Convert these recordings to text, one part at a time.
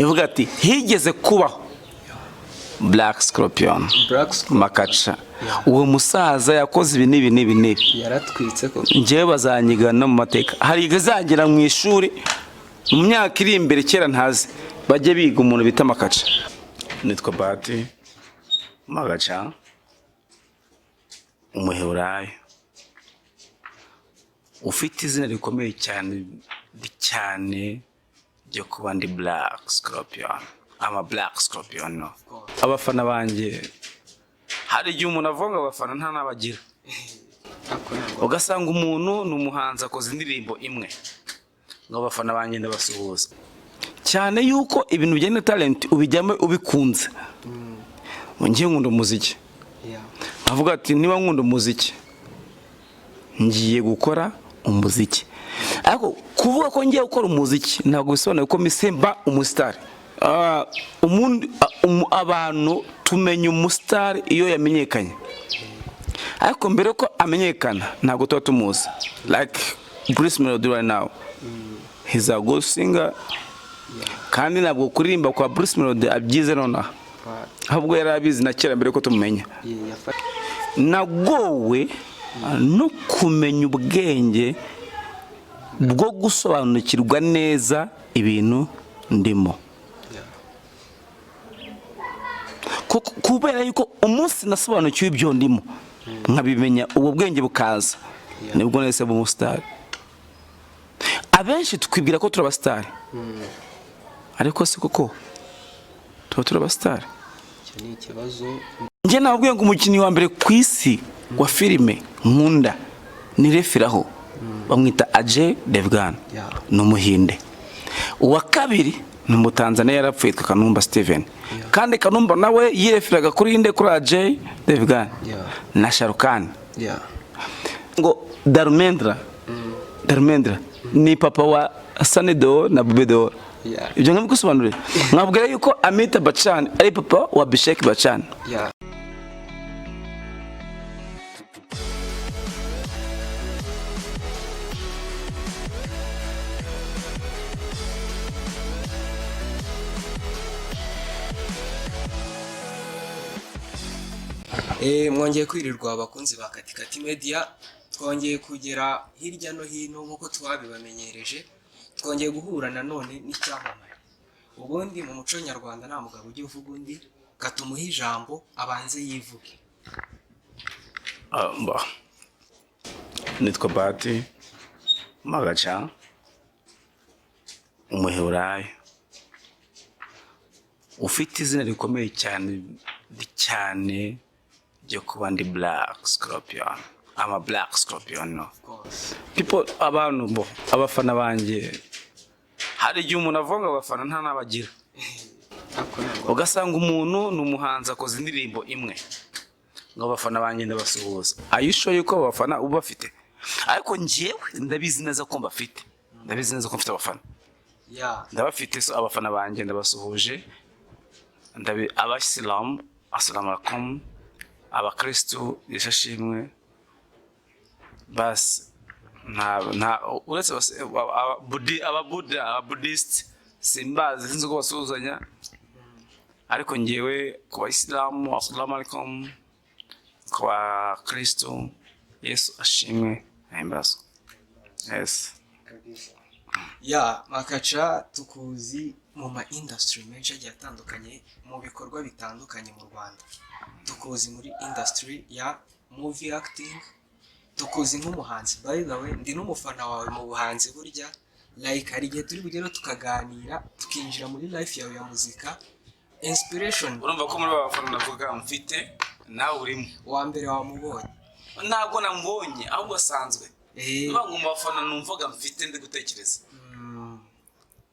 ivuga ati higeze kubaho Black Scropion Makaca uwo musaza yakoze ibi nibi yaratwitse ko njewe bazanyigana mu mateka hari igazagera mu ishuri mu myaka iri imbere kera ntazi bajye biga umuntu bita Makaca. Nitwa Bahati Makaca umuheburayo ufite izina rikomeye cyane ryo kuba ndi Black Scropion. Ama Black Scropion no. Abafana banjye hari igihe umuntu avuga abafana nta nabagira. Ugasanga umuntu n'umuhanzi akoze indirimbo imwe. Ngo abafana banjye ndabasuhuza. Cyane yuko ibintu bijyanye talent ubijyamo ubikunze. Ngiye nkunda umuziki. Avuga ati niba nkunda umuziki ngiye gukora umuziki. Ariko kuvuga ko ngiye gukora umuziki ntabwo bisobanuye ko misemba umustar. Abantu tumenya umustar iyo yamenyekanye, ariko mbere ko amenyekana ntabwo tuba tumuzi. Like Bruce Melody right now, he's a good singer, kandi ntabwo kuririmba kwa Bruce Melody abyize nonaha, ahubwo yari abizi na kera mbere ko tumumenya. Nagowe no kumenya ubwenge bwo gusobanukirwa neza ibintu ndimo, kubera yuko umunsi nasobanukiwe ibyo ndimo nkabimenya ubu bwenge bukaza nibwo nese mu star. Abenshi twibwira ko turaba star, ariko si koko turaba star. Ni ikibazo. Nje nabwiye ngo umukinnyi wa mbere ku isi wa filime Nkunda ni referaho bamwita Ajay Devgan n'umuhinde. Uwa kabiri ni Mutanzania yarapfuye Kanumba Steven, kandi Kanumba nawe yireferaga kuri inde kuri Ajay Devgan na Sharukan. Ngo Dharmendra ni papa wa Sanedo na Bubedo. Ibyo nkabigusobanurira nkabwira yuko Amita Bachchan ari papa wa Bishek Bachchan. Mwongeye kwirirwa abakunzi ba Katikati Media, twongeye kugera hirya no hino nkuko twabibamenyereje, twongeye guhura nanone n'icyamamare. Ubundi mu muco nyarwanda nta mugabo ujye uvuga undi, katumuha ijambo abanze yivuge. Nitwa Bahati Makaca umuheburayo ufite izina rikomeye cyane ryo kuba ndi Black Scropion. Ama Black Scropion no. People abantu abafana banjye hari igihe umuntu avuga abafana nta nabagira. Ugasanga umuntu n'umuhanzi akoze indirimbo imwe. Ngo abafana banjye ndabasuhuza. Ayisho yuko abafana ubafite. Ariko ngiyewe ndabizi neza ko mbafite. Ndabizi neza ko mfite abafana. Ndabafite so abafana banjye ndabasuhuje. Abasilamu assalamu alaikum, abakristo yeshashimwe bas na uretse Buddhist simbazi sinzi ko basuzanya, ariko ngiyewe ku Bayisilamu assalamu alaikum, kwa Kristo Yesu ashimwe ahimbazo. Yes. Makaca tukuzi mu ma industry menshi agiye atandukanye, mu bikorwa bitandukanye mu Rwanda. Tukuzi muri industry ya movie acting, tukuzi nk'umuhanzi. By the way, ndi n'umufana wawe mu buhanzi burya. Like hari igihe turi bugero tukaganira tukinjira muri life yawe ya muzika. Inspiration. Urumva ko muri abafana navuga mfite nawe urimo. Wa mbere wamubonye. Ntabwo namubonye ahubwo asanzwe. Niba ngo umufana numvaga mfite ndi gutekereza.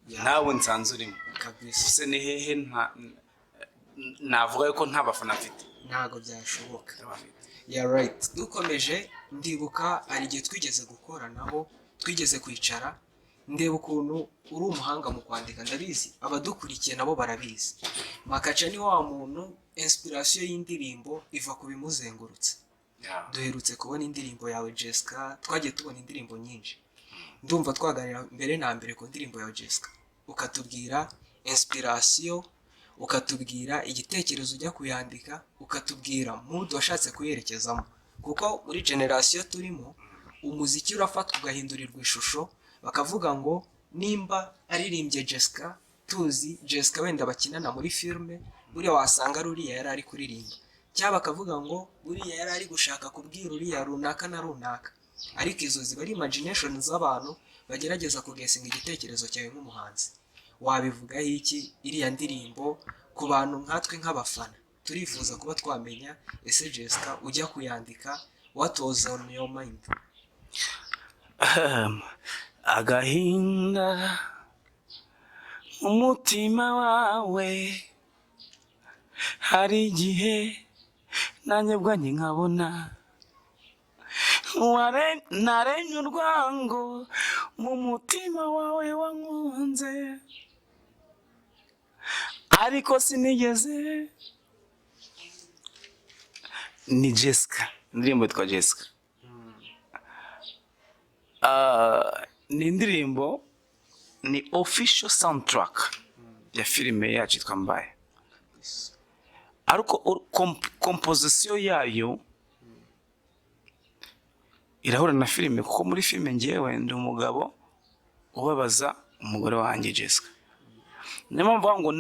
Nawe nsanze urimo kabisa. Use ni hehe navuga yuko nta bafana mfite. Ntago byashoboka. Right. Dukomeje ndibuka ari igihe twigeze gukora nabo, twigeze kwicara ndeba ukuntu uri umuhanga mu kwandika. Ndabizi abadukurikiye nabo barabizi. Makaca ni wa muntu inspiration y'indirimbo iva ku bimuzengurutse. Duherutse kubona indirimbo yawe Jessica, twagiye tubona indirimbo nyinshi. Ndumva twaganira mbere na mbere ku ndirimbo yawe Jessica, ukatubwira inspiration, ukatubwira igitekerezo ujya kuyandika, ukatubwira mood washatse kuyerekezamo, kuko muri generation turimo umuziki urafatwa ugahindurirwa ishusho, bakavuga ngo nimba aririmbye Jessica, tuzi Jessica wenda bakinana muri filme, buriya wasanga ruriya yari ari kuririmba, cyangwa bakavuga ngo buriya yari ari gushaka kubwira uriya runaka na runaka, ariko izo ziba ari imagination z'abantu bagerageza kugesinga igitekerezo cyawe nk'umuhanzi. Wabivugaho iki iriya ndirimbo ku bantu nkatwe nk'abafana turifuza kuba twamenya ese Jessica ujya kuyandika what was on your mind? Agahinda umutima wawe hari igihe nanjye bwanjye nkabona narenye urwango mu mutima wawe wankunze, ariko sinigeze. Ni Jessica, indirimbo yitwa Jessica. Ni indirimbo, ni official soundtrack ya filime yacu yitwa Mbaye, ariko composition yayo irahura na filime, kuko muri filime ngewe ndi umugabo ubabaza umugore wanjye Jessica. Niyo mpamvu ngo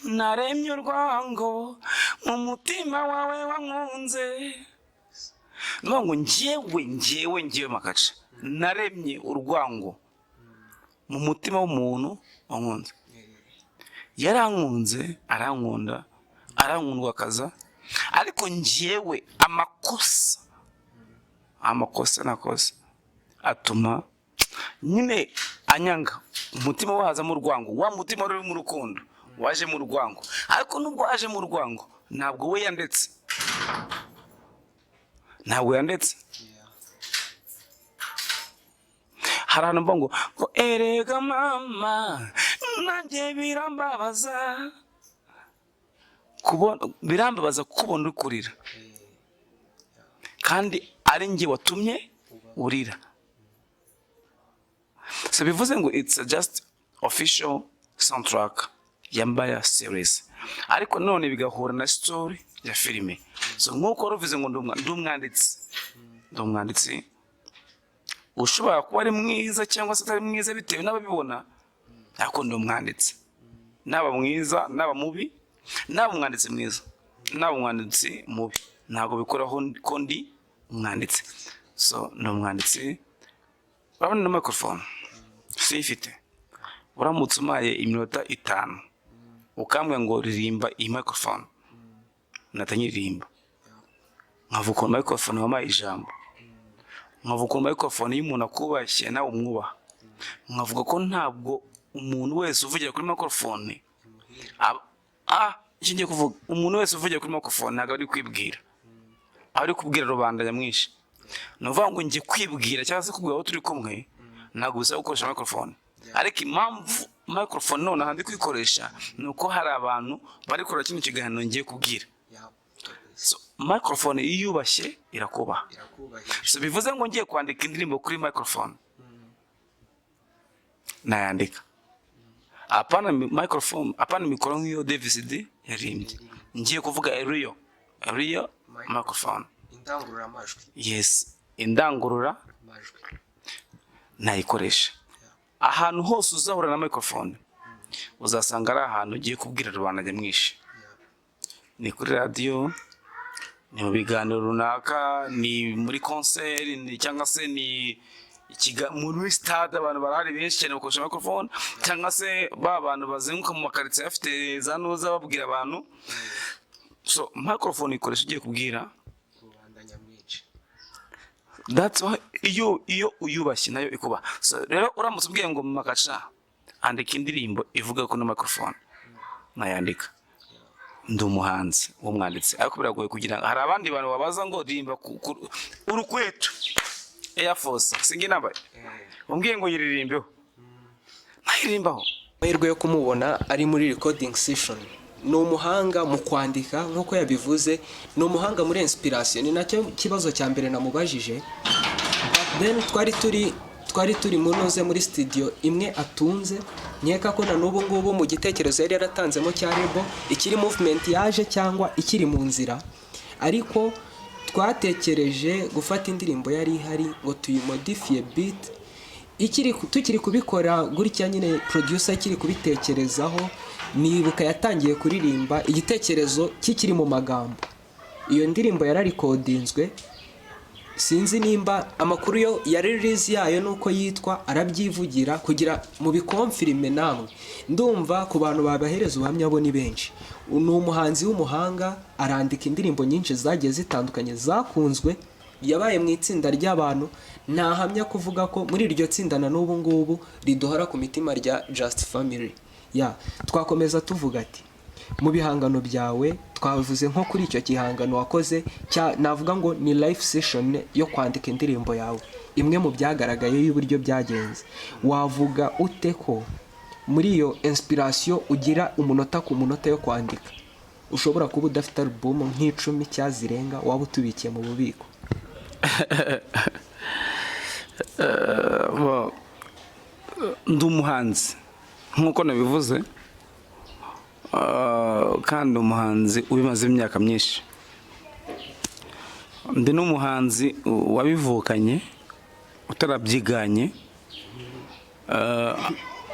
naremye urwango mu mutima wawe wankunze. Niyo ngo ngewe Makaca naremye urwango mu mutima w'umuntu wankunze. Yarankunze, arankunda, arankundwakaza, ariko ngewe amakosa nakoze atuma nyine anyanga, umutima waza mu rwango, wa mutima uri mu rukundo waje mu rwango, ariko nubwo waje mu rwango ntabwo we yandetse, hari ahantu mvuga ngo erega mama nanjye birambabaza kubona uri kurira, kandi ari njye watumye urira. So bivuze ngo it's just official soundtrack ya Mbaye series, ariko none bigahura na story ya filime. So nkuko ruvuze ngo ndumwanditsi ushobora kuba ari mwiza cyangwa se atari mwiza bitewe n'ababibona, ariko ndumwanditsi, naba mwiza naba mubi, naba umwanditsi mwiza naba umwanditsi mubi, ntabwo bikoraho ko ndi umwanditsi. So ndumwanditsi. Urabona na microphone sifite, uramutse umaye iminota 5 ukambwira ngo ririmba iyi microphone, natanyiririmba. Nkavuga microphone wamaye ijambo, nkavuga microphone y'umuntu akubashye nawe umwubaha, nkavuga ko ntabwo umuntu wese uvugira kuri microphone ngiye kuvuga umuntu wese uvugira kuri microphone ntabwo ari kwibwira, ari kubwira rubanda nyamwinshi. Nuvuga ngo ngiye kwibwira cyangwa se kubwira aho turi kumwe, ntabwo bisa gukoresha microphone. Ariko impamvu microphone none handi kwikoresha nuko hari abantu bari kora kino kiganiro ngiye kubwira. So microphone iyubashye irakubaha. So bivuze ngo ngiye kwandika indirimbo kuri microphone, nayandika apana microphone, apana mikoro nk'iyo DVD yarimbye, ngiye kuvuga real microphone, indangurura amajwi. Yes, indangurura amajwi nayikoresha. Ahantu hose uzahura na microphone uzasanga ari ahantu ugiye kubwira rubanda nyamwinshi, ni kuri radio, ni mu biganiro runaka, ni muri concert, ni cyangwa se ni muri stade abantu barahari benshi cyane bakoresha microphone, cyangwa se ba bantu bazenguka mu makaritsiye afite za noza babwira abantu. So microphone ikoresha ugiye kubwira rubanda nyamwinshi. That's why iyo uyubashye nayo ikuba. So rero uramutse ubwiye ngo Makaca andika indirimbo ivuga ko na microphone, nayandika. Ndi umuhanzi w'umwanditsi, ariko biragoye kugira hari abandi bantu babaza ngo rimba urukweto Air Force singi nambaye, umbwiye ngo yiririmbeho nayirimbaho. Mahirwe yo kumubona ari muri recording session, ni umuhanga mu kwandika nkuko yabivuze, ni umuhanga muri inspiration. Ni nacyo kibazo cya mbere namubajije. Then twari turi munoze muri studio imwe atunze, nkeka ko na n'ubu ngubu mu gitekerezo yari yaratanzemo cya rebo ikiri movement yaje cyangwa ikiri mu nzira, ariko twatekereje gufata indirimbo yari ihari ngo tuyimodifiye beat tukiri kubikora gutya nyine producer akiri kubitekerezaho. Nibuka yatangiye kuririmba igitekerezo kikiri mu magambo. Iyo ndirimbo yararikodinzwe, sinzi nimba amakuru yo ya release yayo nuko yitwa arabyivugira kugira mu bikonfirime namwe. Ndumva ku bantu babahereza ubuhamya bo ni benshi. Ni umuhanzi w'umuhanga, arandika indirimbo nyinshi zagiye zitandukanye zakunzwe, yabaye mu itsinda ry'abantu. Ntahamya kuvuga ko muri iryo tsinda na n'ubu ngubu riduhora ku mitima rya Just Family. Twakomeza tuvuga ati mu bihangano byawe twavuze nko kuri icyo gihangano wakoze navuga ngo ni live session yo kwandika indirimbo yawe, imwe mu byagaragaye y'uburyo byagenze. Wavuga ute ko muri iyo inspiration ugira umunota ku munota yo kwandika ushobora kuba udafite album nk'icumi cyazirenga waba utubikiye mu bubiko? Ndi umuhanzi nk'uko nabivuze, kandi umuhanzi ubimaze imyaka myinshi. Ndi n'umuhanzi wabivukanye utarabyiganye.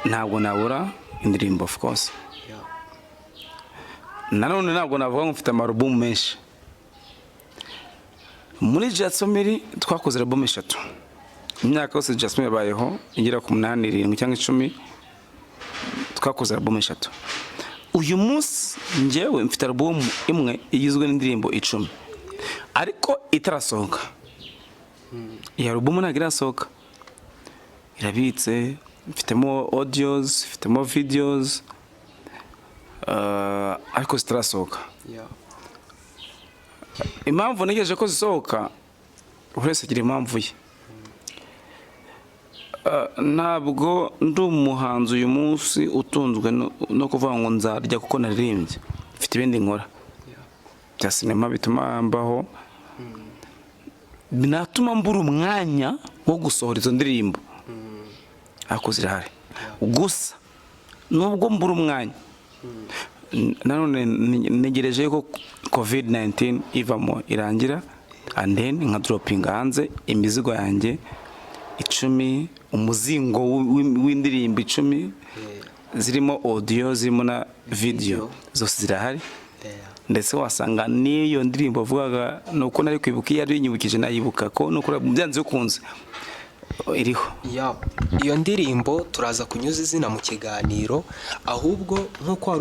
Ntabwo nabura indirimbo of course. Nanone ntabwo navuga ngo mfite amarubumu menshi. Muri Just Family twakoze album 3. Imyaka yose Just Family yabayeho igera ku 8, 7 cyangwa 10 twakoze album 3. Uyu munsi njyewe mfite album imwe igizwe n'indirimbo 10 ariko itarasohoka. Iyo album ntabwo irasohoka, irabitse, mfitemo audios, mfitemo videos, ariko zitarasohoka. Impamvu ntegereje ko zisohoka uretse agira impamvu ye. Ntabwo ndi umuhanzi uyu munsi utunzwe no kuvuga ngo nzarya kuko naririmbye. Mfite ibindi nkora bya sinema bituma mbaho, binatuma mbura umwanya wo gusohora izo ndirimbo. Ariko zirahari. Gusa nubwo mbura umwanya, nanone negereje ko COVID-19 ivamo irangira, and then nka dropping hanze imizigo yanjye 10, umuzingo w'indirimbo 10 zirimo audio, zirimo na video, zose zirahari. Ndetse wasanga niyo ndirimbo avugaga nuko nari kwibuka iyo ari nyibukije nayibuka ko nuko byanze ukunze iriho. Iyo ndirimbo turaza kunyuza izina mu kiganiro, ahubwo nkuko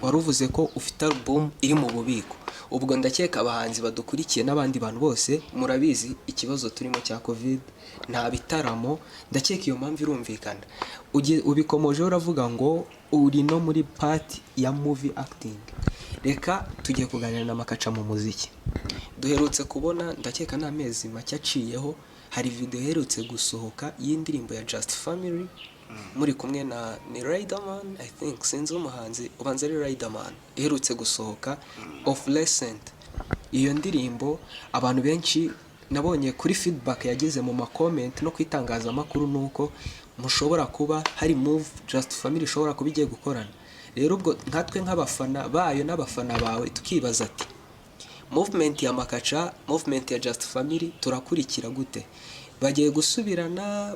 waruvuze ko ufite album iri mu bubiko. Ubwo ndakeka abahanzi badukurikiye n'abandi bantu bose murabizi ikibazo turimo cya COVID, nta bitaramo. Ndakeka iyo mpamvu irumvikana. Ubikomoje uravuga ngo uri no muri part ya movie acting. Reka tujye kuganira na Makaca mu muziki. Duherutse kubona, ndakeka n'amezi make aciyeho, hari video herutse gusohoka y'indirimbo ya Just Family muri kumwe na Riderman, I think, sinzi umuhanzi ubanza ari Riderman, iherutse gusohoka of recent. Iyo ndirimbo abantu benshi nabonye kuri feedback yageze mu ma comment no kwitangaza amakuru nuko mushobora kuba hari move Just Family ishobora kuba igiye gukorana. Rero ubwo nkatwe nk'abafana bayo n'abafana bawe tukibaza ati movement ya Makaca, movement ya Just Family turakurikira gute? Bagiye gusubirana,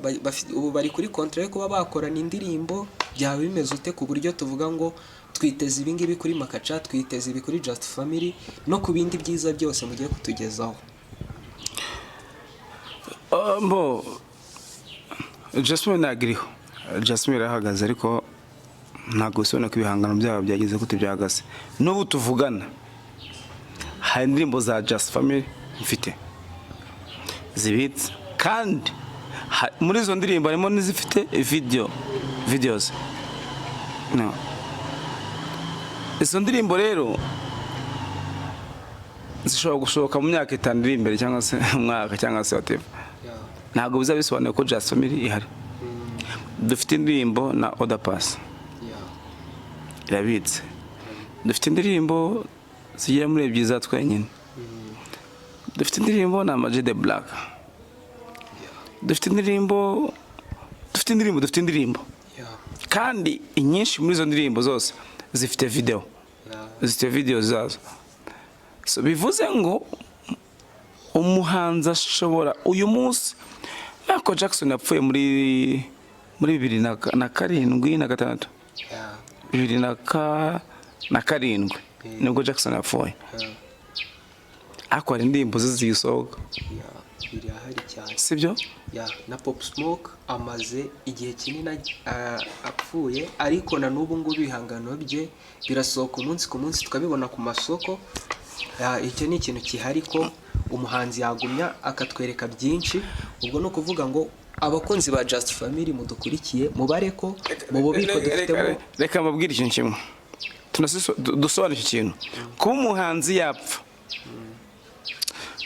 ubu bari kuri contrat yo kuba bakorana indirimbo, byaba bimeze ute ku buryo tuvuga ngo twiteze ibingibi kuri Makaca, twiteze ibi kuri Just Family no ku bindi byiza byose mugiye kutugezaho? Just Family nagiriho, Just Family irahagaze, ariko ntabwo usubona ko ibihangano byabo byageze gute byahagaze. N'ubu tuvugana hari indirimbo za Just Family mfite zibitse, kandi muri izo ndirimbo harimo n'izifite videos. Izo ndirimbo rero zishobora gusohoka mu myaka 5 iri imbere cyangwa se umwaka cyangwa se whatever. Ntabwo bizabisobanuye ko Just Family ihari. Dufite indirimbo na Other Pass irabitse, dufite indirimbo zigera muri byiza twenyine, dufite indirimbo na Majid the Black, dufite indirimbo kandi inyinshi muri izo ndirimbo zose zifite video, zifite video zazo. So bivuze ngo umuhanzi ashobora uyu munsi Michael Jackson yapfuye muri 2007 na 2006 nibwo Jackson yapfuye. Akora indirimbo zizisohoka birahari cyane, sibyo? Na Pop Smoke amaze igihe kinini apfuye, ariko na n'ubu ngubu ibihangano bye birasohoka umunsi ku munsi tukabibona ku masoko. Icyo ni ikintu kihari ko umuhanzi yagumya akatwereka byinshi. Ubwo no kuvuga ngo abakunzi ba Just Family mudukurikiye mubare ko mu bubiko dufitemo. Reka mbabwire ikintu kimwe dusobanura iki kintu, kuba umuhanzi yapfa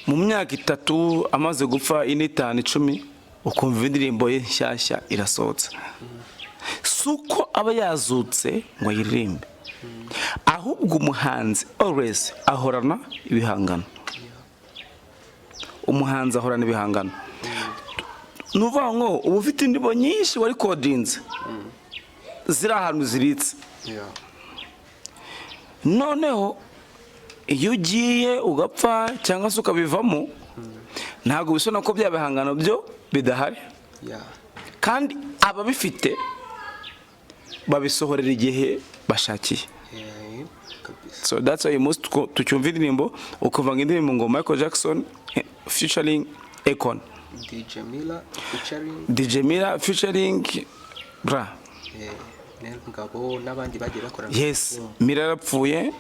mu myaka 3 amaze gupfa 4, 5, 10 ukumva indirimbo ye nshyashya irasohotse, suko aba yazutse ngo yiririmbe, ahubwo umuhanzi always ahorana ibihangano. Umuhanzi ahorana ibihangano, nuvuga ngo uba ufite indirimbo nyinshi wari kodinze ziri ahantu zibitse, noneho iyo ugiye ugapfa cyangwa se ukabivamo ntabwo bisona ko bya bihangano byo bidahari, kandi ababifite babisohorera igihe bashakiye. So that's why most tucyumva indirimbo ukuvanga indirimbo ngo Michael Jackson featuring Akon, DJ Mila featuring bra Ngabo n'abandi bagiye bakora. Yes, Mila yarapfuye,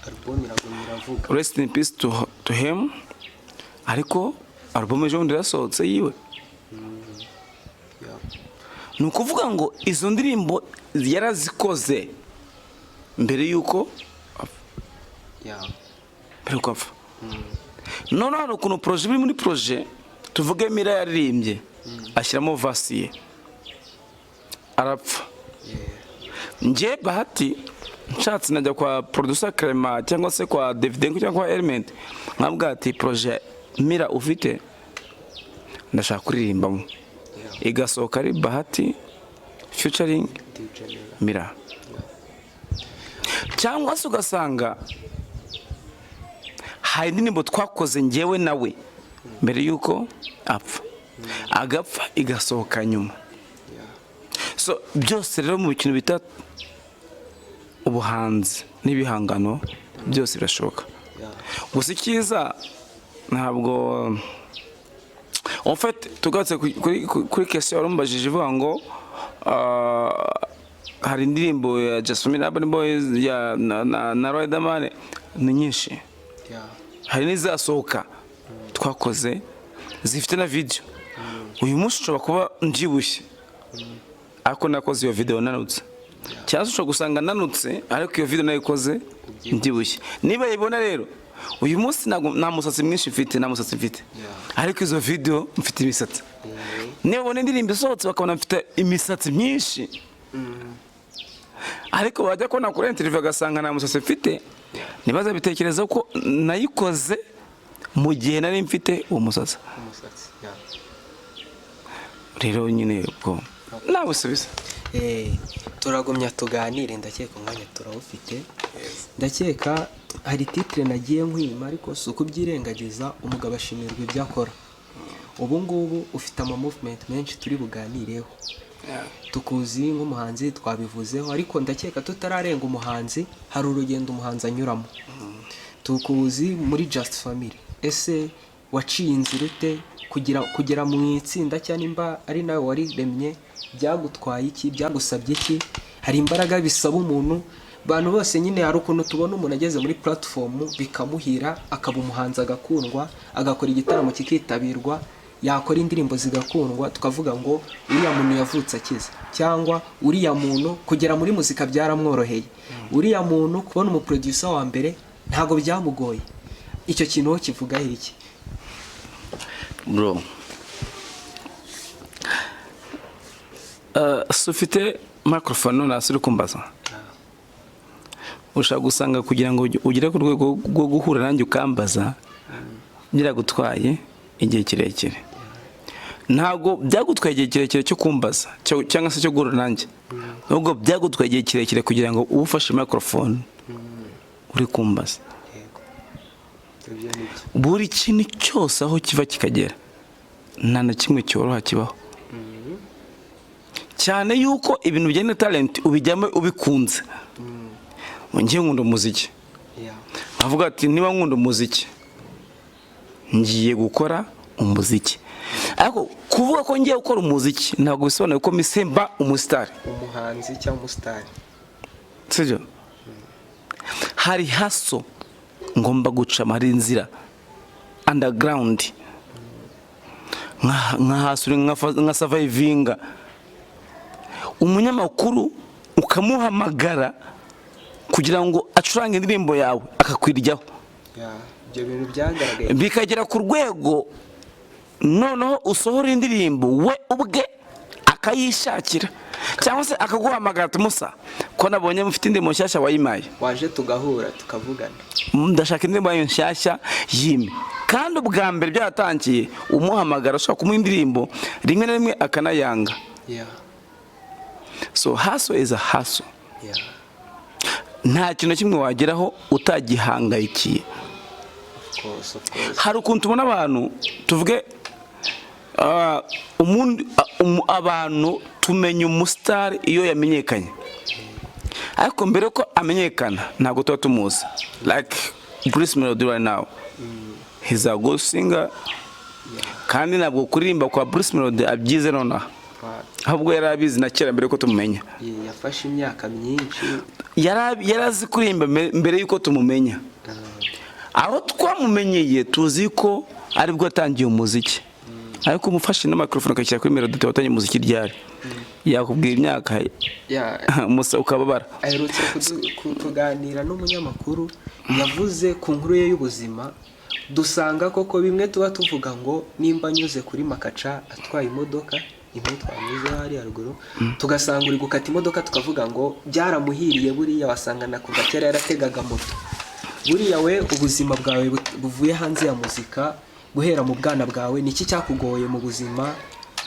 album iravuga rest in peace to him, ariko album ejo bundi yasohotse yiwe. Ni ukuvuga ngo izo ndirimbo yarazikoze mbere yuko apfa. None hano ukuntu projet biri muri projet tuvuge Mila yaririmbye ashyiramo verse ye arapfa, nje Bahati nshatse najya kwa producer Clement cyangwa se kwa David cyangwa kwa Element nkabwa ati projet Mila ufite ndashaka kuririmbamo, igasohoka ari Bahati featuring Mila. Cyangwa se ugasanga hari indirimbo twakoze njyewe nawe mbere yuko apfa, agapfa igasohoka nyuma. So byose rero mu kintu bita ubuhanzi n'ibihangano byose birashoboka. Gusa icyiza ntabwo en fait tugatse kuri question yarumbajije ivuga ngo hari indirimbo ya Jasmine Urban Boys ya na Riderman ni nyinshi, hari n'izasohoka twakoze zifite na video. Uyu munsi ushobora kuba ndyibushye ariko nakoze iyo video nanutse, cyangwa ushobora gusanga nanutse ariko iyo video nayikoze ndyibushye. Niba yibona rero uyu munsi nta musatsi mwinshi mfite, nta musatsi mfite, ariko izo video mfite imisatsi. Niba ubona indirimbo isohotse bakabona mfite imisatsi myinshi, ariko bajya kubona kuri interview agasanga nta musatsi mfite, nibaza bitekereza ko nayikoze mu gihe nari mfite uwo musatsi. Rero nyine ubwo nawe subiza. Turagumya tuganire, ndakeka umwanya turawufite. Ndakeka hari titre nagiye nkwima ariko suko byirengagiza umugabo ashimirwa ibyo akora. Ubu ngubu ufite ama movement menshi turi buganireho. Tukuzi nk'umuhanzi twabivuzeho, ariko ndakeka tutararenga umuhanzi hari urugendo umuhanzi anyuramo. Tukuzi muri Just Family, ese waciye inzira ute kugera mu itsinda cyane imba ari nawe wariremye? Byagutwaye iki? Byagusabye iki? Hari imbaraga bisaba umuntu? Bantu bose nyine hari ukuntu tubona umuntu ageze muri platform bikamuhira akaba umuhanzi agakundwa, agakora igitaramo kikitabirwa, yakora indirimbo zigakundwa, tukavuga ngo uriya muntu yavutse akiza, cyangwa uriya muntu kugera muri muzika byaramworoheye, uriya muntu kubona umuproducer wa mbere ntago byamugoye. Icyo kintu kivuga iki bro? Sufite microphone nasiri kumbaza, ushaka gusanga kugira ngo ugire ku rwego rwo guhura nanjye ukambaza biragutwaye igihe kirekire, ntago byagutwaye igihe kirekire cyo kumbaza cyangwa se cyo guhura nanjye, nubwo byagutwaye igihe kirekire kugira ngo ufashe microphone uri kumbaza. Buri kintu cyose aho kiva kikagera nta na kimwe cyoroha kibaho, cyane yuko ibintu bijyanye na talent ubijyamo ubikunze. Ngiye nkunda umuziki, avuga ati niba nkunda umuziki ngiye gukora umuziki, ariko kuvuga ko ngiye gukora umuziki ntabwo bisobanuye ko misemba umusitari, umuhanzi cyangwa umusitari. sibyo? Hari haso ngomba guca, hari inzira underground nka hasuri nka survivinga. Umunyamakuru ukamuhamagara kugira ngo acurange indirimbo yawe akakwiryaho, ibyo bintu byagaragaye bikagera ku rwego noneho usohora indirimbo we ubwe akayishakira, cyangwa se akaguhamagara ati Musa ko nabonye mufite indirimbo nshyashya wayimaye, waje tugahura tukavugana, ndashaka indirimbo yayo nshyashya yime. Kandi ubwa mbere byaratangiye umuhamagara ushaka kumuha indirimbo, rimwe na rimwe akanayanga. So hustle is a hustle. Nta kintu kimwe wageraho utagihangayikiye. Hari ukuntu tubona abantu tuvuge abantu tumenya umustar iyo yamenyekanye, ariko mbere ko amenyekana ntabwo tuba tumuzi. Like Bruce Melody right now, he's a good singer, kandi ntabwo kuririmba kwa Bruce Melody abyize nonaha, ahubwo yarabizi na kera mbere ko tumumenya. Yafashe imyaka myinshi, yarazi kuririmba mbere yuko tumumenya. Aho twamumenyeye tuzi ko aribwo atangiye umuziki, ariko umufashe na microphone akakira kuri Melody watanye umuziki ryari, yakubwira imyaka Musa ukababara. Aherutse kutuganira n'umunyamakuru, yavuze ku nkuru ye y'ubuzima. Dusanga koko bimwe tuba tuvuga ngo nimba nyuze kuri Makaca atwaye imodoka, imwe twanyuze hari haruguru, tugasanga uri gukata imodoka, tukavuga ngo byaramuhiriye, buriya wasanga na kuva kera yarategaga moto. Buriya we ubuzima bwawe buvuye hanze ya muzika, guhera mu bwana bwawe niki cyakugoye mu buzima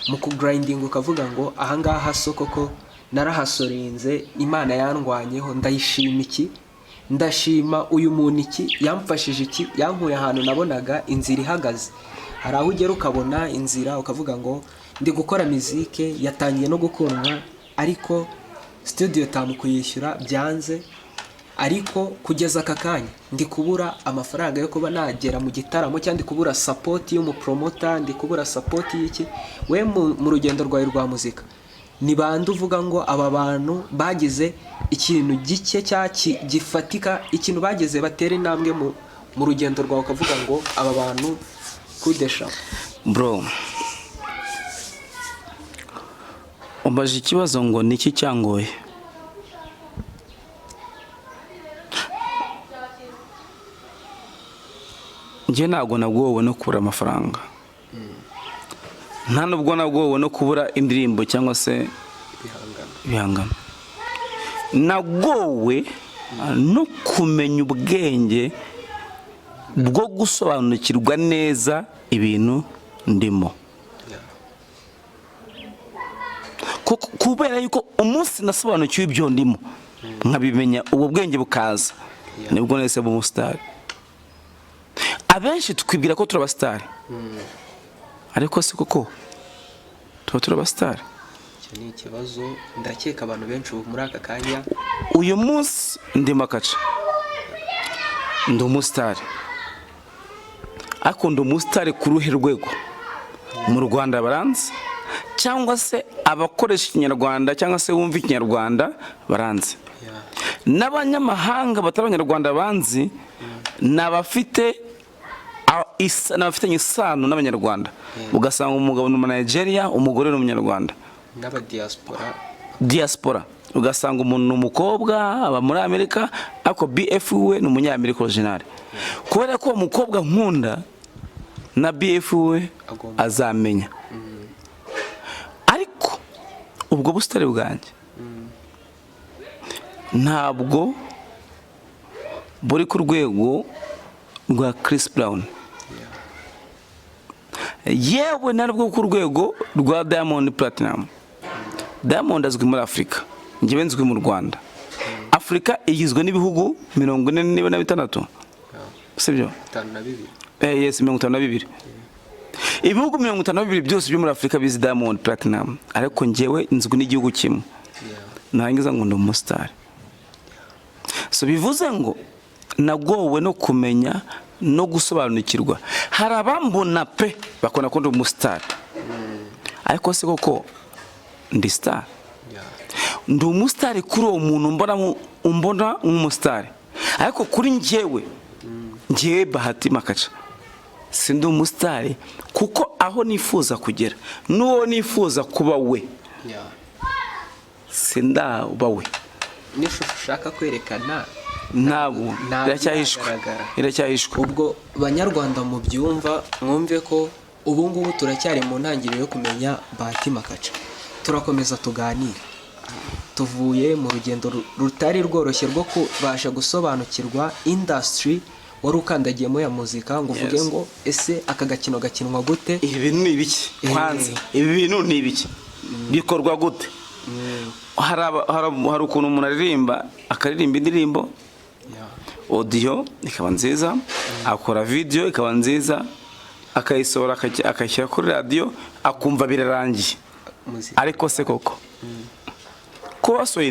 mu kugrinding, ukavuga ngo aha ngaha soko ko narahasorenze, Imana yandwanyeho, ndayishima iki, ndashima uyu muntu iki, yamfashije iki, yankuye ahantu nabonaga inzira ihagaze. Hari aho ugera ukabona inzira ukavuga ngo ndi gukora muzike, yatangiye no gukundwa, ariko studio tamukuyishyura byanze, ariko kugeza aka kanya ndi kubura amafaranga yo kuba nagera mu gitaramo, cyangwa ndi kubura support y'umupromota, ndi kubura support y'iki. We mu rugendo rwawe rwa muzika ni bande uvuga ngo aba bantu bagize ikintu gike gifatika, ikintu bageze batera intambwe mu rugendo rwawe, ukavuga ngo aba bantu kudesha? Bro, umbaje ikibazo ngo niki cyangoye. Nje ntabwo nabwowe no kubura amafaranga, nta nubwo nabwowe no kubura indirimbo cyangwa se ibihangano. Nabwowe no kumenya ubwenge bwo gusobanukirwa neza ibintu ndimo, kubera yuko umunsi nasobanukiwe ibyo ndimo nkabimenya, ubwo bwenge bukaza, nibwo nahise mu umustar. Abenshi twibwira ko turaba star, ariko si koko tuba turaba star. Icyo ni ikibazo ndakeka abantu benshi muri aka kanya. Uyu munsi ndi Makaca, ndi umustar, ariko ndi umustar ku ruhe rwego? Mu Rwanda baranze, cyangwa se abakoresha ikinyarwanda cyangwa se wumva ikinyarwanda baranze, n'abanyamahanga batari abanyarwanda banzi n'abafite n'abafitanye isano n'abanyarwanda. Ugasanga umugabo ni Nigeria, umugore ni umunyarwanda, n'aba diaspora. Ugasanga umuntu ni umukobwa aba muri Amerika, ariko BF we ni umunyamerika original. Kubera ko umukobwa Nkunda na BF we azamenya. Ariko ubwo busitari bwanjye ntabwo buri ku rwego rwa Chris Brown. yewe narwo ku rwego rwa Diamond Platinum. Diamond azwi muri Afrika, njyewe nzwi mu Rwanda. Afrika igizwe n'ibihugu 46 sibyo? 52. Yes, 52. Ibihugu 52 byose byo muri Afrika bizi Diamond Platinum, ariko njyewe nzwi n'igihugu kimwe. Nangiza ngo ndi umustar. So bivuze ngo nagowe no kumenya no gusobanukirwa. Hari abambona pe bakona ko ndi umustar. Ariko se koko ndi star. Ndi umustar kuri uwo muntu mbona nk'umustar. Ariko kuri njyewe Bahati Makaca sindi umustar kuko aho nifuza kugera n'uwo nifuza kuba we sinda uba we. N'ishusho ushaka kwerekana ntabwo iracyahishwe. Ubwo banyarwanda mu byumva mwumve ko ubu ngubu turacyari mu ntangiriro yo kumenya Bahati Makaca. Turakomeza tuganira, tuvuye mu rugendo rutari rworoshye rwo kubasha gusobanukirwa industry wari ukandagiyemo ya muzika, ngo uvuge ngo ese aka gakino gakinwa gute, ibi bintu ni ibiki kwanza, ibi bintu ni ibiki bikorwa gute. Hari ukuntu umuntu aririmba akaririmba indirimbo audio ikaba nziza, akora video ikaba nziza, akayisohora akashyira kuri radio akumva birarangiye. Ariko se koko ko wasoye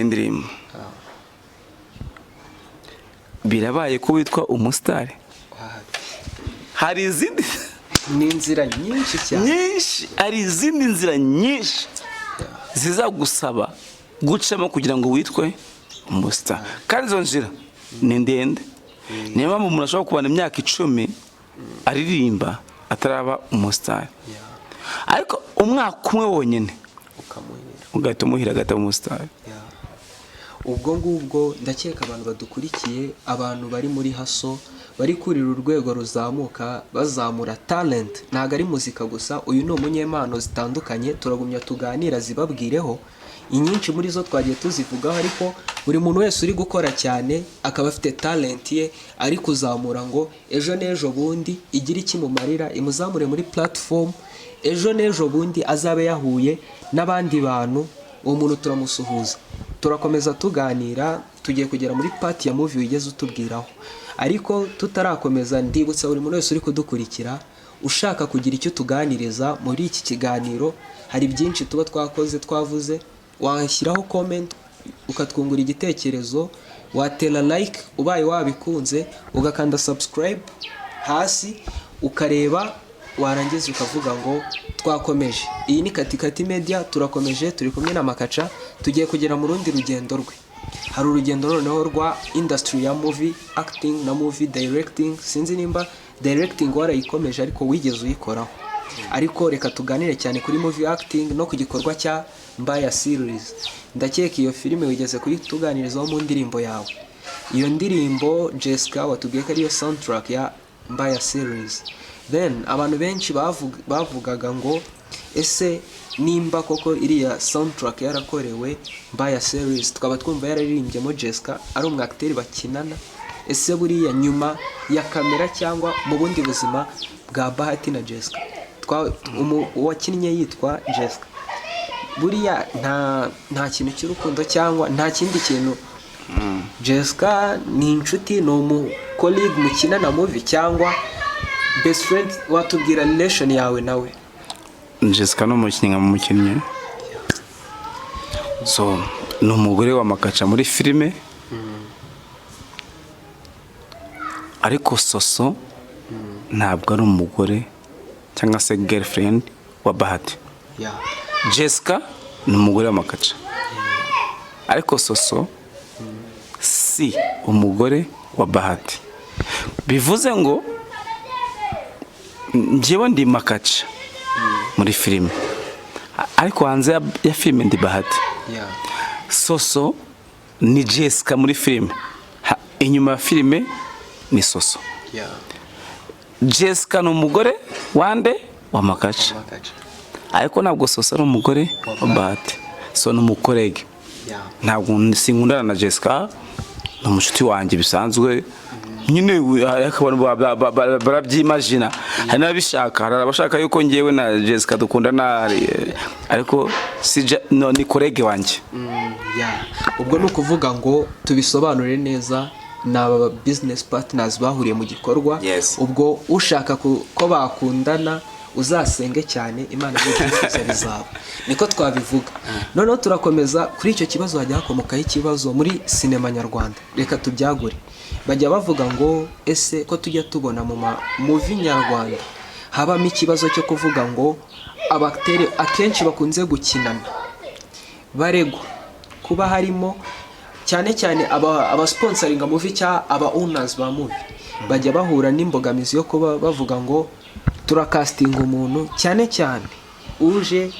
indirimbo birabaye ko witwa umustar? Hari izindi n'inzira nyinshi cyane, hari izindi nzira nyinshi zizagusaba gucamo kugira ngo witwe umustar, kandi izo nzira ni ndende. Niyo mpamvu umuntu ashobora kubana imyaka 10 aririmba ataraba umustar, ariko umwaka umwe wonyine ugahita umuhira agataba umustar. Ubwo ngubwo ndakeka abantu badukurikiye, abantu bari muri haso, bari kurira urwego ruzamuka, bazamura talent, ntago ari muzika gusa. Uyu ni umunyempano zitandukanye, turagumya tuganira zibabwireho. Inyinshi muri zo twagiye tuzivugaho, ariko buri muntu wese uri gukora cyane akaba afite talent ye ari kuzamura, ngo ejo n'ejo bundi igira ikimumarira, imuzamure muri platform, ejo n'ejo bundi azabe yahuye n'abandi bantu. Uwo muntu turamusuhuza, turakomeza tuganira, tugiye kugera muri part ya movie wigeze utubwiraho. Ariko tutarakomeza, ndibutsa buri muntu wese uri kudukurikira ushaka kugira icyo tuganiriza muri iki kiganiro, hari byinshi tuba twakoze twavuze, washyiraho comment ukatwungura igitekerezo, watera like ubaye wabikunze, ugakanda subscribe hasi ukareba, warangiza ukavuga ngo twakomeje. Iyi ni Katikati Media, turakomeje, turi kumwe na Makaca, tugiye kugera mu rundi rugendo rwe. Hari urugendo noneho rwa industry ya movie acting na movie directing. Sinzi nimba directing warayikomeje ariko wigeze uyikoraho, ariko reka tuganire cyane kuri movie acting no ku gikorwa cya Mbaya series. Ndakeka iyo filime wigeze kuyituganirizaho mu ndirimbo yawe. Iyo ndirimbo Jessica watubwiye ko ariyo soundtrack ya Mbaya series. Then abantu benshi bavugaga ngo ese nimba koko iriya soundtrack yarakorewe Mbaya series, tukaba twumva yararimbyemo Jessica ari umwacteur bakinana, ese buriya nyuma ya kamera cyangwa mu bundi buzima bwa Bahati na Jessica, uwakinnye yitwa Jessica, buriya nta kintu cy'urukundo cyangwa nta kindi kintu? Jessica ni inshuti, ni colleague mukinana movie cyangwa best friend? Watubwira relation yawe nawe. Jessica no mukinnyi so ni umugore wa Makaca muri filime, ariko Soso ntabwo ari umugore cyangwa se girlfriend wa Bahati. Jessica ni umugore wa Makaca, ariko Soso si umugore wa Bahati. Bivuze ngo njyewe ndi Makaca muri filime, ariko hanze ya filime ndi Bahati. Soso ni Jessica muri filime, inyuma ya filime ni Soso. Jessica ni umugore wande wa Makaca, ariko ntabwo Soso ari umugore wa Bahati. So ni umukorege, ntabwo sinkundana na Jessica, ni umushuti wanjye bisanzwe, nyine akabona barabyimagina hari n'abishaka hari abashaka yuko ngewe na Jessica dukundana ariko no ni kolege wanjye. Ubwo ni ukuvuga ngo tubisobanure neza n'aba business partners bahuriye mu gikorwa. Ubwo ushaka ko bakundana uzasenge cyane Imana igiye bizaba niko twabivuga. Noneho turakomeza kuri icyo kibazo hajya hakomokaho ikibazo muri sinema nyarwanda. Reka tubyagure. Bajya bavuga ngo ese ko tujya tubona mu movie nyarwanda habamo ikibazo cyo kuvuga ngo abakteri akenshi bakunze gukinana baregwa kuba harimo cyane cyane aba sponsoring movie cya aba owners ba movie bajya bahura n'imbogamizi yo kuba bavuga ngo turakastinga umuntu cyane cyane uje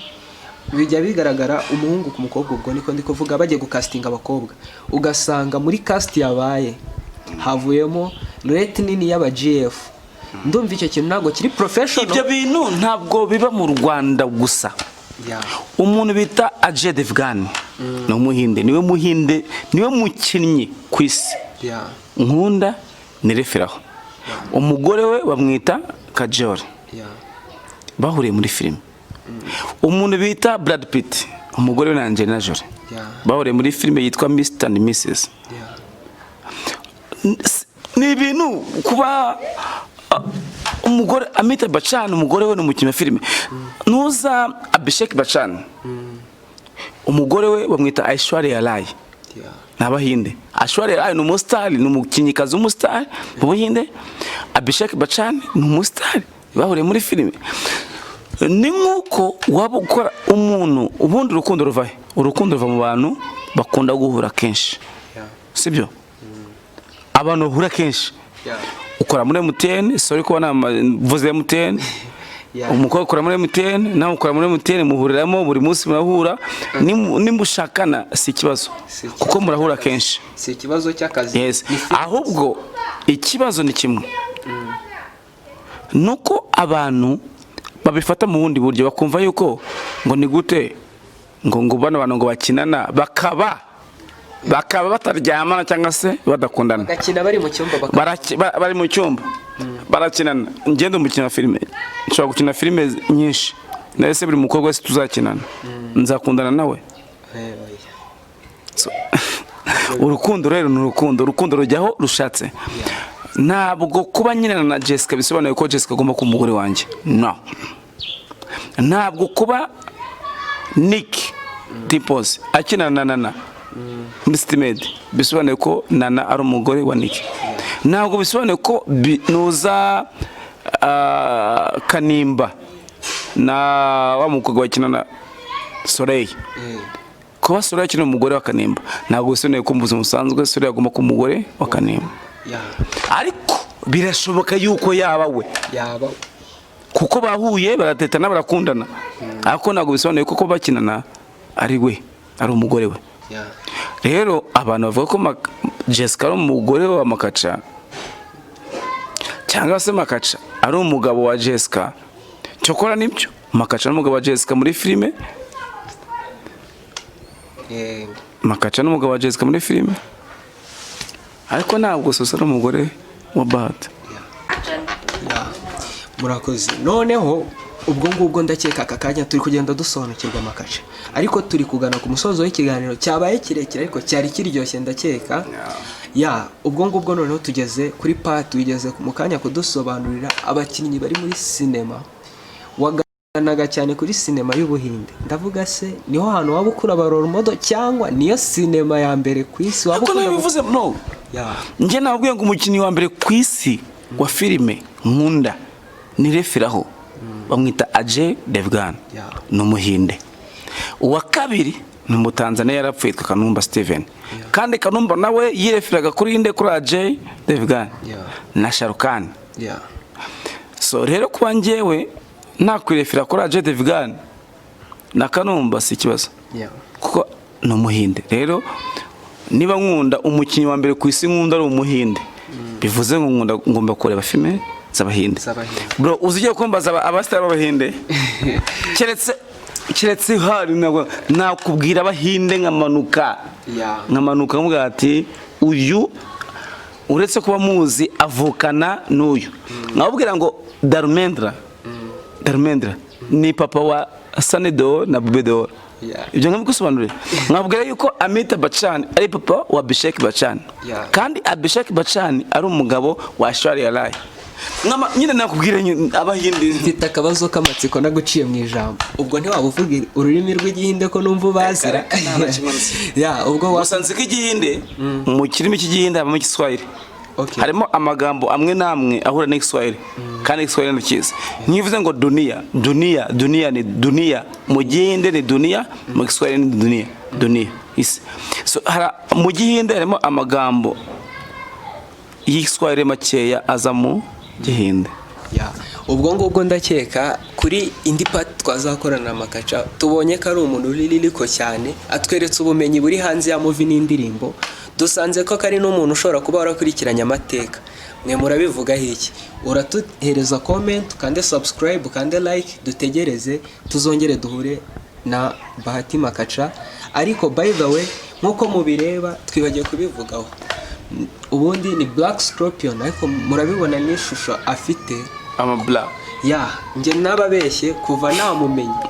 bijya bigaragara umuhungu ku mukobwa. Ubwo niko ndi kuvuga bagiye gukastinga abakobwa ugasanga muri cast yabaye havuyemo rate nini y'aba GF. Ndumva icyo kintu ntabwo kiri professional. Ibyo bintu ntabwo biba mu Rwanda gusa. Umuntu bita Ajay Devgan no muhinde niwe mukinnyi ku isi. Nkunda ni referaho. Umugore we bamwita Kajol. Bahuriye muri film. Umuntu bita Brad Pitt umugore we na Angelina Jolie bahuriye muri film yitwa Mr and Mrs. Ni ibintu kuba umugore Amitabh Bachchan umugore we n'umukinnyi wa filime. Nuza Abhishek Bachchan umugore we bamwita Aishwarya Rai n'abahinde. Aishwarya Rai ni umustar ni umukinnyikazi w'umustar mu Buhinde. Abhishek Bachchan ni umustar bahuriye muri filime. Ni nkuko waba ukora umuntu ubundi urukundo ruva mu bantu bakunda guhura kenshi sibyo abantu bahura kenshi ukora muri MTN sorry ko vuze MTN umukobwa ukora muri MTN nawe ukora muri MTN muhuriramo buri munsi murahura nimushakana si ikibazo kuko murahura kenshi si ikibazo cy'akazi. Ahubwo ikibazo ni kimwe nuko abantu babifata mu bundi buryo bakumva yuko ngo ni gute ngo bano bantu ngo bakinana bakaba bataryamana cyangwa se badakundana bakina bari mu cyumba barakinana. Ngende umukina filime nshobora gukina filime nyinshi nese buri mukobwa wese tuzakinana nzakundana nawe. Urukundo rero ni urukundo rujyaho rushatse. Ntabwo kuba nyina na Jessica bisobanuye ko Jessica agomba kuba umugore wanjye no. Ntabwo kuba Nick Tipos akina na Nana Mr. bisobanuye ko Nana ari umugore wa Nick. Ntabwo bisobanuye ko nuza Kanimba na wa mukobwa wakina na Soleil kuba Soleil akina umugore wa Kanimba ntabwo bisobanuye ko mbuze musanzwe Soleil agomba kuba umugore wa Kanimba. Ariko birashoboka yuko yaba kuko bahuye baratetana barakundana ariko ntabwo bisobanuye ko bakinana ari we ari umugore we. Rero abantu bavuga ko Jessica ari umugore wa Makaca cyangwa se Makaca ari umugabo wa Jessica cyokora nibyo Makaca n'umugabo wa Jessica muri filime Makaca n'umugabo wa Jessica muri filime ariko ntabwo sosa n'umugore wa Bahati. Murakoze. Noneho ubwo ngubwo ndakeka aka kanya turi kugenda dusobanukirwa Makaca ariko turi kugana ku musozo w'ikiganiro cyabaye kirekire ariko cyari kiryoshye ndakeka. Ubwo ngubwo noneho tugeze kuri part tugeze mu kanya kudusobanurira abakinnyi bari muri sinema waganaga cyane kuri sinema y'Ubuhinde. Ndavuga se niho hantu waba ukura barora modo cyangwa niyo sinema ya mbere ku isi waba ukura bivuze no. Nje nabwiye ngo umukinnyi wa mbere ku isi wa filime Nkunda ni referaho bamwita Ajay Devgan no muhinde. Uwa kabiri ni umutanzania yarapfuye Kanumba Steven kandi Kanumba nawe yireferaga kuri inde kuri Ajay Devgan na Sharukan. So rero kuba njyewe nakwirefera kuri Ajay Devgan na Kanumba si kibazo kuko no muhinde. Rero niba Nkunda umukinnyi wa mbere ku isi Nkunda ari umuhinde bivuze ngo Nkunda ngomba kureba filime zabahinde. Bro uzigiye kumbaza abastar b'abahinde keretse hari nakubwira abahinde nkamanuka nkamanuka mvuga ati uyu uretse kuba muzi avukana n'uyu nkababwira ngo Darmendra ni papa wa Sanedo na Bubedo. Ibyo nkabigusobanurira nkabwira yuko Amitabh Bachchan ari papa wa Abhishek Bachchan kandi Abhishek Bachchan ari umugabo wa Aishwarya Rai. Nyine nakubwira abahinde mfite akabazo k'amatsiko naguciye mu ijambo ubwo ntiwaba uvuga ururimi rw'igihinde ko numva bazira ubwo wasanze ko igihinde mu kirimi cy'igihinde habamo igiswahili harimo amagambo amwe namwe ahura n'Igiswahili kandi Igiswahili ntikizi nkivuze ngo dunia ni dunia mu gihinde ni dunia mu Giswahili ni dunia isi so mu gihinde harimo amagambo y'Igiswahili makeya aza mu gihinde ubwo ngubwo ndakeka kuri indi part twazakorana Makaca tubonye ko ari umuntu uririko cyane atweretse ubumenyi buri hanze ya movie n'indirimbo dusanze ko kari n'umuntu ushobora kuba warakurikiranye amateka mwe murabivuga iki uratuhereza comment kandi subscribe kandi like dutegereze tuzongere duhure na Bahati Makaca ariko by the way nkuko mubireba twibagiye kubivugaho ubundi ni black scropion ariko murabibona n'ishusho afite black nge nababeshye kuva namumenye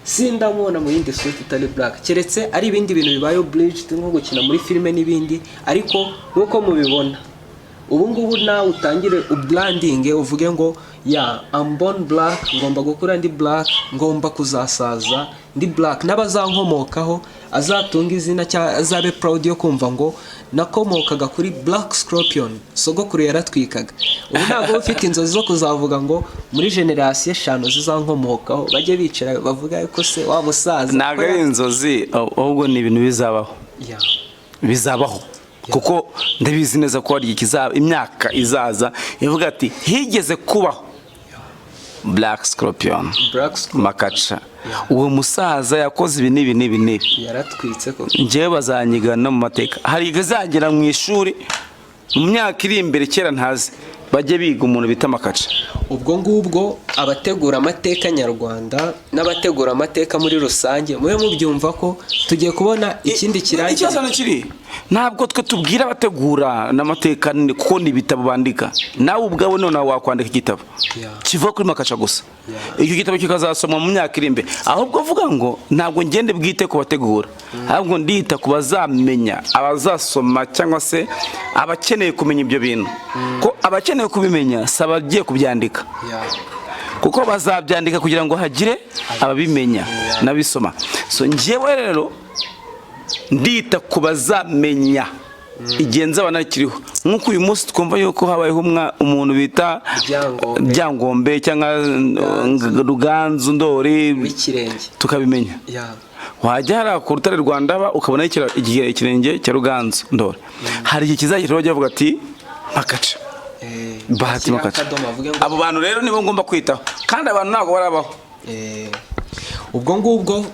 sindamubona mu yindi suit itari black keretse ari ibindi bintu bibayo bleached nko gukina muri filime n'ibindi ariko nkuko mubibona ubu ngubu nawe utangire ubranding uvuge ngo I'm born black ngomba gukura ndi black ngomba kuzasaza ndi black n'abazankomokaho azatunga izina azabe proud yo kumva ngo nakomokaga kuri black scropion sogokuru yaratwikaga ubu ntabwo ufite inzozi zo kuzavuga ngo muri generation 5 zizankomokaho bajye bicara bavuga ko se wa musaza ntabwo ari inzozi ahubwo ni ibintu bizabaho kuko ndabizi neza ko ari imyaka izaza ivuga ati higeze kubaho black scropion Makaca uwo musaza yakoze ibi n'ibi yaratwitse ko ngewe bazanyigana mu mateka hari igazagera mu ishuri mu myaka iri imbere kera ntazi bajye biga umuntu bita Makaca ubwo ngubwo abategura amateka nyarwanda n'abategura amateka muri rusange mube mubyumva ko tugiye kubona ikindi kirangira ikibazo kiri ntabwo twe tubwira abategura n'amateka kuko ni ibitabo bandika nawe ubwawe none wakwandika igitabo kivuga kuri Makaca gusa icyo gitabo kikazasomwa mu myaka iri imbere ahubwo vuga ngo ntabwo ngende bwite ku bategura ahubwo ndita ku bazamenya abazasoma cyangwa se abakeneye kumenya ibyo bintu ko abakeneye kubimenya saba agiye kubyandika kuko bazabyandika kugira ngo hagire ababimenya n'abisoma so ngewe rero ndita ku bazamenya igenza banakiriho nkuko uyu munsi twumva yuko habayeho umuntu bita byangombe cyangwa ruganzu ndori w'ikirenge tukabimenya wajya hari ku rutare Rwanda ukabona ikirenge cya ruganzu ndori hari iki kizagira bajya bavuga ati Makaca Bahati Makaca abo bantu rero nibo ngomba kwitaho kandi abantu ntabwo barabaho ubwo ngubwo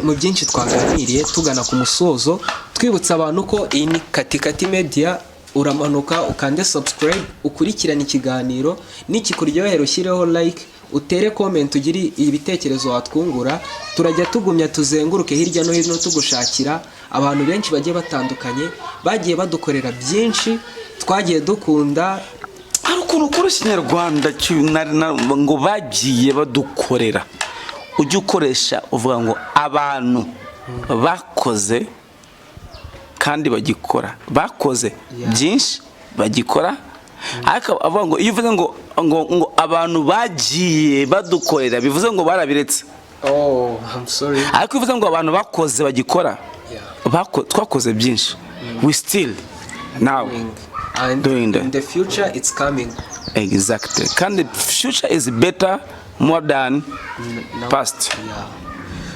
mu byinshi twaganiriye tugana ku musozo twibutsa abantu ko iyi ni Katikati Media uramanuka ukande subscribe ukurikirana ikiganiro nikikuryohera ushyireho like utere comment ugiri ibitekerezo watwungura turajya tugumya tuzenguruke hirya no hino tugushakira abantu benshi bagiye batandukanye bagiye badukorera byinshi twagiye dukunda hari ukuntu kuri Kinyarwanda ngo bagiye badukorera ujye ukoresha uvuga ngo abantu bakoze kandi bagikora bakoze byinshi bagikora ariko avuga ngo iyo uvuze ngo abantu bagiye badukorera bivuze ngo barabiretse I'm sorry ariko ivuze ngo abantu bakoze bagikora twakoze byinshi we still now and doing in the future it's coming exactly kandi future is better more than past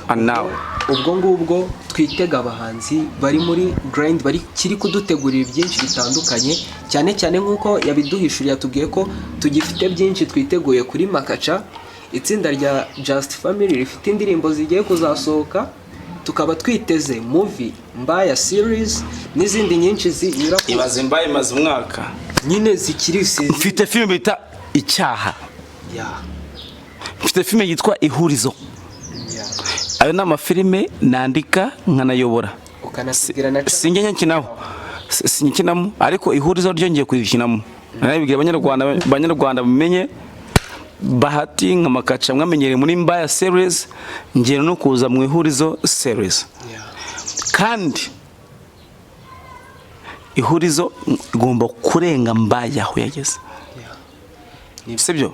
and now ubwo ngubwo twitega abahanzi bari muri grind bari kiri kudutegurira byinshi bitandukanye cyane cyane nkuko yabiduhishuriye tubwiye ko tugifite byinshi twiteguye kuri Makaca itsinda rya Just Family rifite indirimbo zigiye kuzasohoka tukaba twiteze movie Mbaya series n'izindi nyinshi zinyura ibaze Mbaya maze umwaka nyine zikiri mfite film bita Icyaha mfite film yitwa Ihurizo ayo nama filime nandika nkanayobora ukanasigira na sinjye nkinaho sinyikinamo ariko ihurizo ryo ngiye kurikinamo narabibwira abanyarwanda bamenye Bahati Makaca mwamenyereye muri Mbaya series ngiye no kuza mu ihurizo series kandi ihurizo igomba kurenga Mbaya aho yageze sibyo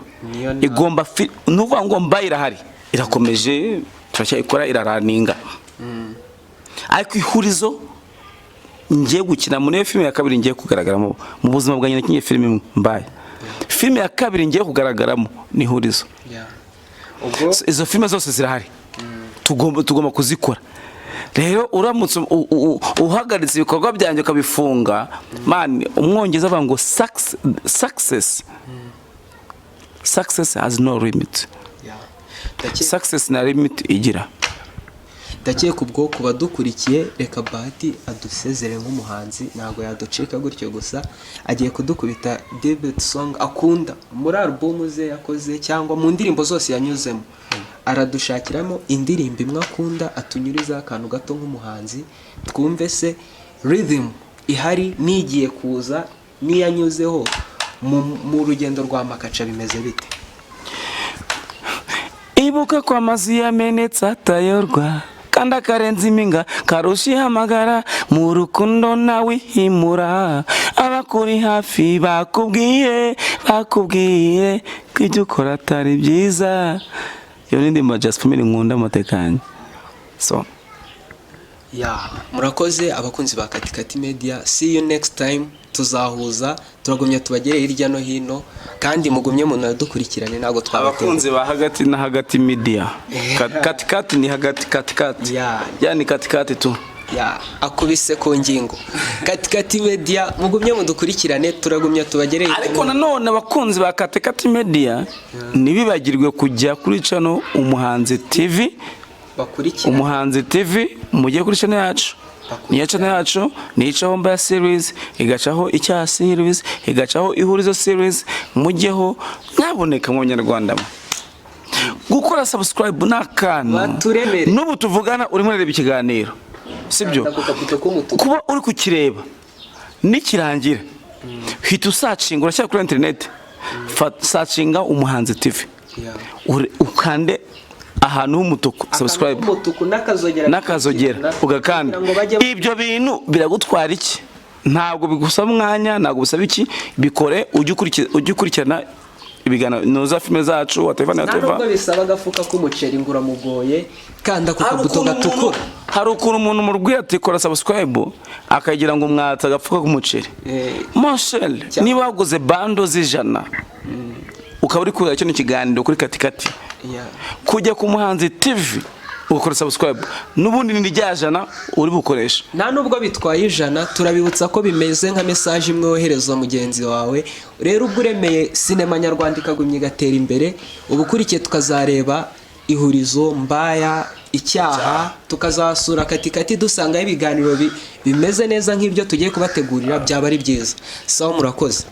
igomba nuvuga ngo Mbaya irahari irakomeje turacyayikora iraraninga ariko ihurizo ngiye gukina muri filime ya kabiri ngiye kugaragaramo mu buzima bwanjye nakinye filime Mbaya filime ya kabiri ngiye kugaragaramo ni ihurizo izo filime zose zirahari tugomba kuzikora rero uramutse uhagaritse ibikorwa byanjye ukabifunga man umwongeza avuga ngo success has no limit success na limit igira ndakeye kubwo kuba dukurikiye reka Bahati adusezere nk'umuhanzi ntago yaducika gutyo gusa agiye kudukubita debut song akunda muri album ze yakoze cyangwa mu ndirimbo zose yanyuzemo aradushakiramo indirimbo imwe akunda atunyuriza akantu gato nk'umuhanzi twumve se rhythm ihari nigiye kuza niyanyuzeho mu rugendo rwa Makaca bimeze bite ibuka kwa mazi yamenetse atayorwa kanda karenzi iminga karushi hamagara mu rukundo nawe himura abakuri hafi bakubwiye kw'ibyo ukora atari byiza yo nindi just family Nkunda amatekanye so murakoze abakunzi ba Katikati Media, see you next time. Tuzahuza turagumya tubagere hirya no hino kandi mugumye mu dukurikirane nago twabatewe abakunzi ba hagati na hagati media katikati ni hagati yani katikati tu akubise ku ngingo Katikati Media mugumye mu dukurikirane turagumya tubagere ariko nanone abakunzi ba Katikati Media nibibagirwe kujya kuri channel umuhanzi TV umuhanzi TV mujye kuri channel yacu niyo channel yacu nicaho Mbaya series igacaho icya series igacaho ihurizo series mujyeho nyaboneka mu Nyarwanda gukora subscribe nakana nubu tuvugana uri muri ikiganiro sibyo kuba uri kukireba nikirangira hita usacinga urashaka kuri internet sacinga umuhanzi TV ukande ahantu h'umutuku subscribe nakazogera ugakanda ibyo bintu biragutwara iki ntabwo bigusaba umwanya ntabwo busaba iki bikore ujye ukurikirana ibiganiro za filime zacu watevana ntabwo bisaba gafuka k'umuceri ngura mugoye kanda ku kabuto gatukura hari ukuntu umuntu mu rwego atikora subscribe akagira ngo mwatsa agafuka k'umuceri Marshall niba waguze bando z'ijana ukaba uri kureba cyo kiganiro kuri Katikati kujya ku muhanzi TV ukora subscribe nubundi ni ryajana uri bukoresha nta nubwo bitwaye ijana turabibutsa ko bimeze nka message imwe wohereza mugenzi wawe rero ubwo uremeye sinema nyarwanda ikagumye igatera imbere ubukurikiye tukazareba ihurizo Mbaya icyaha tukazasura Katikati dusanga ibiganiro bimeze neza nk'ibyo tugiye kubategurira byaba ari byiza sawa murakoze